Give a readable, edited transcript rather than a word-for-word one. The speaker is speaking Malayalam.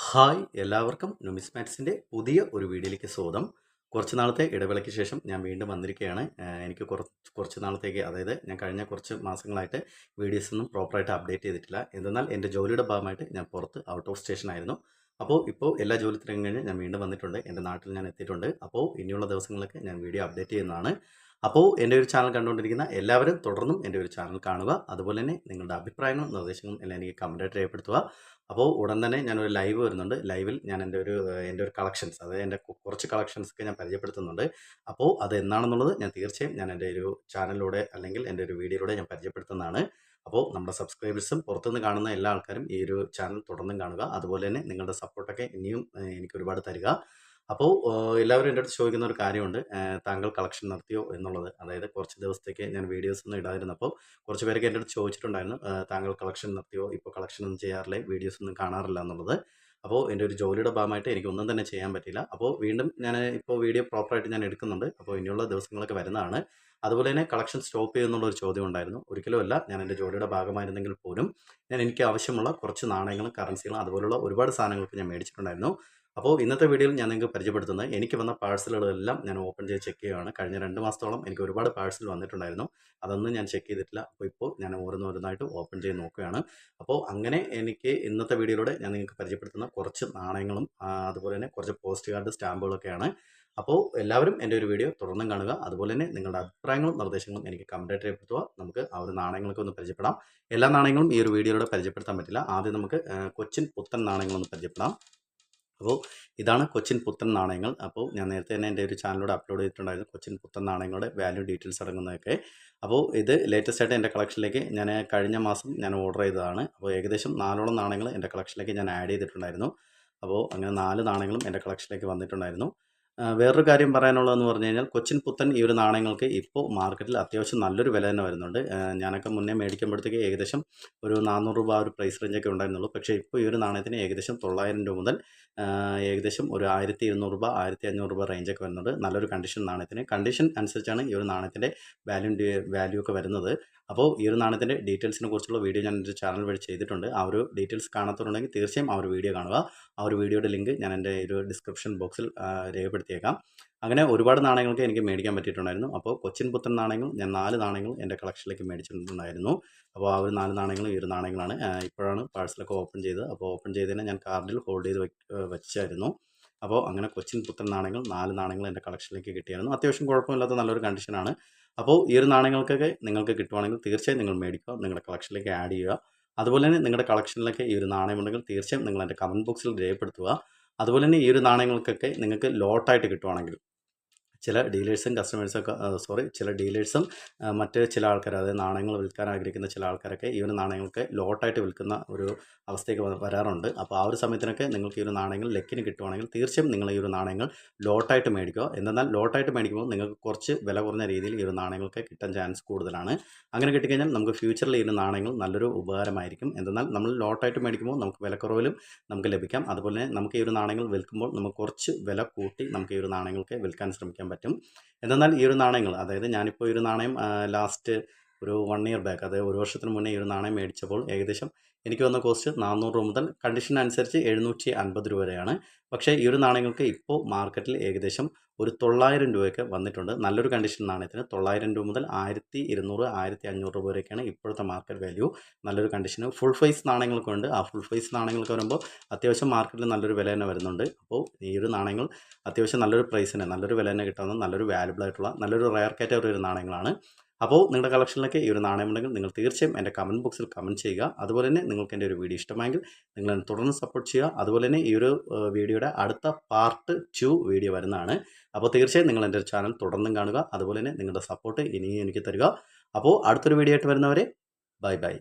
ഹായ് എല്ലാവർക്കും നുമിസ്മാറ്റിക്സിൻ്റെ പുതിയ ഒരു വീഡിയോയിലേക്ക് സ്വാഗതം. കുറച്ച് നാളത്തെ ഇടവേളയ്ക്ക് ശേഷം ഞാൻ വീണ്ടും വന്നിരിക്കുകയാണ്. എനിക്ക് കുറച്ച് നാളത്തേക്ക്, അതായത് ഞാൻ കഴിഞ്ഞ കുറച്ച് മാസങ്ങളായിട്ട് വീഡിയോസ് ഒന്നും പ്രോപ്പറായിട്ട് അപ്ഡേറ്റ് ചെയ്തിട്ടില്ല. എന്തെന്നാൽ എൻ്റെ ജോലിയുടെ ഭാഗമായിട്ട് ഞാൻ പുറത്ത് ഔട്ട് ഓഫ് സ്റ്റേഷൻ ആയിരുന്നു. ഇപ്പോൾ എല്ലാ ജോലി തിരക്കും കഴിഞ്ഞ് ഞാൻ വീണ്ടും വന്നിട്ടുണ്ട്. എൻ്റെ നാട്ടിൽ ഞാൻ എത്തിയിട്ടുണ്ട്. അപ്പോൾ ഇനിയുള്ള ദിവസങ്ങളിലൊക്കെ ഞാൻ വീഡിയോ അപ്ഡേറ്റ് ചെയ്യുന്നതാണ്. എൻ്റെ ഒരു ചാനൽ കണ്ടുകൊണ്ടിരിക്കുന്ന എല്ലാവരും തുടർന്നും എൻ്റെ ഒരു ചാനൽ കാണുക. അതുപോലെ തന്നെ നിങ്ങളുടെ അഭിപ്രായങ്ങളും നിർദ്ദേശങ്ങളും എല്ലാം എനിക്ക് കമൻറ്റായിട്ട് രേഖപ്പെടുത്തുക. ഉടൻ തന്നെ ഞാനൊരു ലൈവ് വരുന്നുണ്ട്. ലൈവിൽ ഞാൻ എൻ്റെ ഒരു കളക്ഷൻസ്, അതായത് എൻ്റെ കുറച്ച് കളക്ഷൻസൊക്കെ ഞാൻ പരിചയപ്പെടുത്തുന്നുണ്ട്. അത് എന്നാണെന്നുള്ളത് ഞാൻ തീർച്ചയായും ഞാൻ എൻ്റെ ഒരു ചാനലിലൂടെ അല്ലെങ്കിൽ എൻ്റെ ഒരു വീഡിയോയിലൂടെ ഞാൻ പരിചയപ്പെടുത്തുന്നതാണ്. നമ്മുടെ സബ്സ്ക്രൈബേഴ്സും പുറത്തുനിന്ന് കാണുന്ന എല്ലാ ആൾക്കാരും ഈ ഒരു ചാനൽ തുടർന്നും കാണുക. അതുപോലെ തന്നെ നിങ്ങളുടെ സപ്പോർട്ടൊക്കെ ഇനിയും എനിക്ക് ഒരുപാട് തരിക. എല്ലാവരും എൻ്റെ അടുത്ത് ചോദിക്കുന്ന ഒരു കാര്യമുണ്ട്, താങ്കൾ കളക്ഷൻ നടത്തിയോ എന്നുള്ളത്. അതായത് കുറച്ച് ദിവസത്തേക്ക് ഞാൻ വീഡിയോസ് ഒന്നും ഇടാതിരുന്നപ്പോൾ കുറച്ച് പേരൊക്കെ എൻ്റെ അടുത്ത് ചോദിച്ചിട്ടുണ്ടായിരുന്നു, താങ്കൾ കളക്ഷൻ നടത്തിയോ, ഇപ്പോൾ കളക്ഷൻ ഒന്നും ചെയ്യാറില്ല, വീഡിയോസ് ഒന്നും കാണാറില്ല എന്നുള്ളത്. എൻ്റെ ഒരു ജോലിയുടെ ഭാഗമായിട്ട് എനിക്കൊന്നും തന്നെ ചെയ്യാൻ പറ്റില്ല. വീണ്ടും ഞാൻ ഇപ്പോൾ വീഡിയോ പ്രോപ്പറായിട്ട് ഞാൻ എടുക്കുന്നുണ്ട്. ഇനിയുള്ള ദിവസങ്ങളൊക്കെ വരുന്നതാണ്. അതുപോലെ തന്നെ കളക്ഷൻ സ്റ്റോപ്പ് ചെയ്യുന്നുള്ള ഒരു ചോദ്യം ഉണ്ടായിരുന്നു. ഒരിക്കലുമല്ല. ഞാൻ എൻ്റെ ജോലിയുടെ ഭാഗമായിരുന്നെങ്കിൽ പോലും എനിക്ക് ആവശ്യമുള്ള കുറച്ച് നാണയങ്ങളും കറൻസികളും അതുപോലുള്ള ഒരുപാട് സാധനങ്ങൾക്ക് ഞാൻ മേടിച്ചിട്ടുണ്ടായിരുന്നു. ഇന്നത്തെ വീഡിയോയിൽ ഞാൻ നിങ്ങൾക്ക് പരിചയപ്പെടുത്തുന്നത് എനിക്ക് വന്ന പാഴ്സലുകളെല്ലാം ഞാൻ ഓപ്പൺ ചെയ്ത് ചെക്ക് ചെയ്യുകയാണ്. കഴിഞ്ഞ 2 മാസത്തോളം എനിക്ക് ഒരുപാട് പാഴ്സൽ വന്നിട്ടുണ്ടായിരുന്നു. അതൊന്നും ഞാൻ ചെക്ക് ചെയ്തിട്ടില്ല. ഇപ്പോൾ ഞാൻ ഓരോന്നോരോന്നായിട്ട് ഓപ്പൺ ചെയ്ത് നോക്കുകയാണ്. അങ്ങനെ എനിക്ക് ഇന്നത്തെ വീഡിയോയിലൂടെ ഞാൻ നിങ്ങൾക്ക് പരിചയപ്പെടുത്തുന്ന കുറച്ച് നാണയങ്ങളും അതുപോലെ തന്നെ കുറച്ച് പോസ്റ്റ് കാർഡ് സ്റ്റാമ്പുകളൊക്കെയാണ്. എല്ലാവരും എൻ്റെ ഒരു വീഡിയോ തുടർന്നും കാണുക. അതുപോലെ തന്നെ നിങ്ങളുടെ അഭിപ്രായങ്ങളും നിർദ്ദേശങ്ങളും എനിക്ക് കമൻറ്റായിട്ട് രേഖപ്പെടുത്തുക. നമുക്ക് ആ ഒരു നാണയങ്ങളൊക്കെ ഒന്ന് പരിചയപ്പെടാം. എല്ലാ നാണയങ്ങളും ഈ ഒരു വീഡിയോയിലൂടെ പരിചയപ്പെടുത്താൻ പറ്റില്ല. ആദ്യം നമുക്ക് കൊച്ചിൻ പുത്തൻ നാണയങ്ങളൊന്ന് പരിചയപ്പെടാം. ഇതാണ് കൊച്ചിൻ പുത്തൻ നാണയങ്ങൾ. ഞാൻ നേരത്തെ തന്നെ എൻ്റെ ഒരു ചാനലിലൂടെ അപ്ലോഡ് ചെയ്തിട്ടുണ്ടായിരുന്നു കൊച്ചിൻ പുത്തൻ നാണയങ്ങളുടെ വാല്യൂ ഡീറ്റെയിൽസ് അടങ്ങുന്നതൊക്കെ. ഇത് ലേറ്റസ്റ്റ് ആയിട്ട് എൻ്റെ കളക്ഷനിലേക്ക് ഞാൻ കഴിഞ്ഞ മാസം ഞാൻ ഓർഡർ ചെയ്തതാണ്. ഏകദേശം 4ഓളം നാണയങ്ങൾ എൻ്റെ കളക്ഷനിലേക്ക് ഞാൻ ആഡ് ചെയ്തിട്ടുണ്ടായിരുന്നു. അങ്ങനെ 4 നാണയങ്ങളും എൻ്റെ കളക്ഷനിലേക്ക് വന്നിട്ടുണ്ടായിരുന്നു. വേറൊരു കാര്യം പറയാനുള്ളതെന്ന് പറഞ്ഞു കഴിഞ്ഞാൽ, കൊച്ചിൻ പുത്തൻ ഈ ഒരു നാണയങ്ങൾക്ക് ഇപ്പോൾ മാർക്കറ്റിൽ അത്യാവശ്യം നല്ലൊരു വില തന്നെ വരുന്നുണ്ട്. ഞാനൊക്കെ മുന്നേ മേടിക്കുമ്പോഴത്തേക്ക് ഏകദേശം ഒരു 400 രൂപ ആ ഒരു പ്രൈസ് റേഞ്ചൊക്കെ ഉണ്ടായിരുന്നുള്ളൂ. പക്ഷേ ഇപ്പോൾ ഈ ഒരു നാണയത്തിന് ഏകദേശം 900 രൂപ മുതൽ ഏകദേശം ഒരു 1200 രൂപ 1500 രൂപ റേഞ്ചൊക്കെ വരുന്നുണ്ട്. നല്ലൊരു കണ്ടീഷൻ നാണയത്തിന്. കണ്ടീഷൻ അനുസരിച്ചാണ് ഈ ഒരു നാണയത്തിൻ്റെ വാല്യൂ ഒക്കെ വരുന്നത്. ഈ ഒരു നാണയത്തിൻ്റെ ഡീറ്റെയിൽസിനെ കുറിച്ചുള്ള വീഡിയോ ഞാൻ എൻ്റെ ചാനൽ വഴി ചെയ്തിട്ടുണ്ട്. ആ ഒരു ഡീറ്റെയിൽസ് കാണാത്തവരുണ്ടെങ്കിൽ തീർച്ചയായും ആ ഒരു വീഡിയോ കാണുക. ആ ഒരു വീഡിയോയുടെ ലിങ്ക് ഞാൻ എൻ്റെ ഒരു ഡിസ്ക്രിപ്ഷൻ ബോക്സിൽ രേഖപ്പെടുത്തിയേക്കാം. അങ്ങനെ ഒരുപാട് നാണയങ്ങൾക്ക് എനിക്ക് മേടിക്കാൻ പറ്റിയിട്ടുണ്ടായിരുന്നു. കൊച്ചിൻ പുത്തൻ നാണയങ്ങൾ ഞാൻ 4 നാണയങ്ങൾ എൻ്റെ കളക്ഷനിലേക്ക് മേടിച്ചിട്ടുണ്ടായിരുന്നു. ആ ഒരു 4 നാണയങ്ങളും ഈ ഒരു നാണയങ്ങളാണ്. ഇപ്പോഴാണ് പാഴ്സലൊക്കെ ഓപ്പൺ ചെയ്തത്. ഓപ്പൺ ചെയ്തതിനെ ഞാൻ കാർഡിൽ ഹോൾഡ് ചെയ്ത് വെച്ചായിരുന്നു. അങ്ങനെ കൊച്ചിൻ പുത്തൻ നാണയങ്ങൾ 4 നാണയങ്ങൾ എൻ്റെ കളക്ഷനിലേക്ക് കിട്ടിയായിരുന്നു. അത്യാവശ്യം കുഴപ്പമില്ലാത്ത നല്ലൊരു കണ്ടീഷനാണ്. ഈ ഒരു നാണയങ്ങൾക്കൊക്കെ നിങ്ങൾക്ക് കിട്ടുവാണെങ്കിൽ തീർച്ചയായും നിങ്ങൾ മേടിക്കുക, നിങ്ങളുടെ കളക്ഷനിലേക്ക് ആഡ് ചെയ്യുക. അതുപോലെ തന്നെ നിങ്ങളുടെ കളക്ഷനിലൊക്കെ ഈ ഒരു നാണയമുണ്ടെങ്കിൽ തീർച്ചയായും നിങ്ങൾ എൻ്റെ കമൻറ്റ് ബോക്സിൽ രേഖപ്പെടുത്തുക. അതുപോലെ തന്നെ ഈ ഒരു നാണയങ്ങൾക്കൊക്കെ നിങ്ങൾക്ക് ലോട്ടായിട്ട് കിട്ടുവാണെങ്കിൽ ചില ഡീലേഴ്സും ചില ഡീലേഴ്സും മറ്റ് ചില ആൾക്കാർ, അതായത് നാണയങ്ങൾ വിൽക്കാൻ ആഗ്രഹിക്കുന്ന ചില ആൾക്കാരൊക്കെ ഈ ഒരു നാണയങ്ങൾക്ക് ലോട്ടായിട്ട് വിൽക്കുന്ന ഒരു അവസ്ഥയ്ക്ക് വരാറുണ്ട്. ആ ഒരു സമയത്തിനൊക്കെ നിങ്ങൾക്ക് ഈ ഒരു നാണയങ്ങൾ ലെക്കിന് കിട്ടുവാണെങ്കിൽ തീർച്ചയായും നിങ്ങൾ ഈ ഒരു നാണയങ്ങൾ ലോട്ടായിട്ട് മേടിക്കുക. എന്നാൽ ലോട്ടായിട്ട് മേടിക്കുമ്പോൾ നിങ്ങൾക്ക് കുറച്ച് വില കുറഞ്ഞ രീതിയിൽ ഈ ഒരു നാണയങ്ങൾക്ക് കിട്ടാൻ ചാൻസ് കൂടുതലാണ്. അങ്ങനെ കിട്ടിക്കഴിഞ്ഞാൽ നമുക്ക് ഫ്യൂച്ചറിൽ ഈ ഒരു നാണയങ്ങൾ നല്ലൊരു ഉപകാരമായിരിക്കും. എന്നാൽ നമ്മൾ ലോട്ടായിട്ട് മേടിക്കുമ്പോൾ നമുക്ക് വിലക്കുറവിലും നമുക്ക് ലഭിക്കാം. അതുപോലെ തന്നെ നമുക്ക് ഈ ഒരു നാണയങ്ങൾ വിൽക്കുമ്പോൾ നമുക്ക് കുറച്ച് വില കൂട്ടി നമുക്ക് ഈ ഒരു നാണയങ്ങൾക്ക് വിൽക്കാൻ ശ്രമിക്കാൻ പറ്റും. എന്നാൽ ഈ ഒരു നാണയങ്ങൾ, അതായത് ഞാനിപ്പോൾ ഈ ഒരു നാണയം ലാസ്റ്റ് ഒരു 1 ഇയർ ബാക്ക്, അതായത് 1 വർഷത്തിന് മുന്നേ ഈ ഒരു നാണയം മേടിച്ചപ്പോൾ ഏകദേശം എനിക്ക് വന്ന കോസ്റ്റ് 400 രൂപ മുതൽ കണ്ടീഷൻ അനുസരിച്ച് 750 രൂപ വരെയാണ്. പക്ഷേ ഈ ഒരു നാണയങ്ങൾക്ക് ഇപ്പോൾ മാർക്കറ്റിൽ ഏകദേശം ഒരു 900 രൂപയൊക്കെ വന്നിട്ടുണ്ട്. നല്ലൊരു കണ്ടീഷൻ നാണയത്തിന് 900 രൂപ മുതൽ 1200 1500 രൂപ വരെയൊക്കെയാണ് ഇപ്പോഴത്തെ മാർക്കറ്റ് വാല്യൂ. നല്ലൊരു കണ്ടീഷന് ഫുൾ ഫേസ് നാണയങ്ങളൊക്കെ ഉണ്ട്. ആ ഫുൾ ഫേസ് നാണയങ്ങളൊക്കെ വരുമ്പോൾ അത്യാവശ്യം മാർക്കറ്റിൽ നല്ലൊരു വില തന്നെ വരുന്നുണ്ട്. ഈ ഒരു നാണയങ്ങൾ അത്യാവശ്യം നല്ലൊരു പ്രൈസിന് നല്ലൊരു വില തന്നെ കിട്ടാവുന്ന നല്ലൊരു വാല്യുബിൾ ആയിട്ടുള്ള നല്ലൊരു റയർ കാറ്റഗറി ഒരു നാണയങ്ങളാണ്. നിങ്ങളുടെ കളക്ഷനിലൊക്കെ ഈ ഒരു നാണയമുണ്ടെങ്കിൽ നിങ്ങൾ തീർച്ചയായും എൻ്റെ കമൻറ്റ് ബോക്സിൽ കമൻറ്റ് ചെയ്യുക. അതുപോലെ തന്നെ നിങ്ങൾക്ക് എൻ്റെ ഒരു വീഡിയോ ഇഷ്ടമായെങ്കിൽ നിങ്ങൾ എന്നെ തുടർന്ന് സപ്പോർട്ട് ചെയ്യുക. അതുപോലെ തന്നെ ഈ ഒരു വീഡിയോയുടെ അടുത്ത പാർട്ട് 2 വീഡിയോ വരുന്നതാണ്. തീർച്ചയായും നിങ്ങൾ എൻ്റെ ചാനൽ തുടർന്നും കാണുക. അതുപോലെ തന്നെ നിങ്ങളുടെ സപ്പോർട്ട് ഇനിയും എനിക്ക് തരിക. അടുത്തൊരു വീഡിയോ ആയിട്ട് വരുന്നവരെ ബൈ ബൈ.